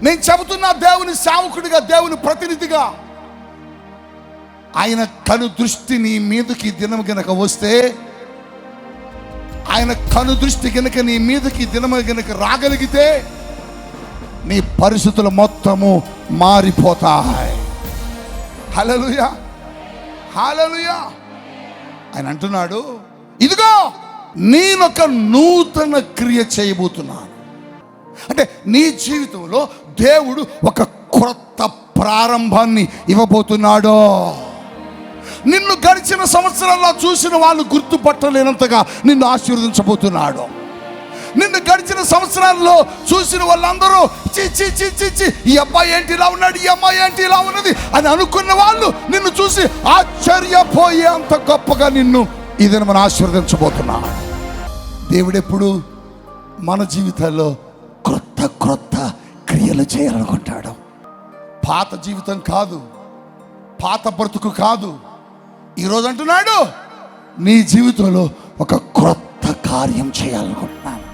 నేను చెబుతున్నా, దేవుని సేవకుడిగా, దేవుని ప్రతినిధిగా, ఆయన కను దృష్టి నీ మీదకి దినం గనక వస్తే, ఆయన కను దృష్టి గనక నీ మీదకి దినము గనక రాగలిగితే, నీ పరిస్థితులు మొత్తము మారిపోతాయి. హల్లెలూయా, హల్లెలూయా. ఆయన అంటున్నాడు, ఇదిగో నేనొక నూతన క్రియ చేయబోతున్నాను. అంటే నీ జీవితంలో దేవుడు ఒక క్రొత్త ప్రారంభాన్ని ఇవ్వబోతున్నాడు. నిన్ను గడిచిన సంవత్సరాల్లో చూసిన వాళ్ళు గుర్తుపట్టలేనంతగా నిన్ను ఆశీర్వదించబోతున్నాడు. నిన్ను గడిచిన సంవత్సరాల్లో చూసిన వాళ్ళందరూ చి ఈ అబ్బాయి ఏంటి ఇలా ఉన్నాడు, ఈ అమ్మాయి ఏంటి ఇలా ఉన్నది అని అనుకున్న వాళ్ళు నిన్ను చూసి ఆశ్చర్యపోయే అంత గొప్పగా నిన్ను ఇది మనం ఆశీర్వదించబోతున్నాడు. దేవుడెప్పుడు మన జీవితాల్లో క్రొత్త క్రొత్త క్రియలు చేయాలనుకుంటాడు. పాత జీవితం కాదు, పాత బ్రతుకు కాదు. ఈరోజు అంటున్నాడు, నీ జీవితంలో ఒక క్రొత్త కార్యం చేయాలనుకుంటున్నాను.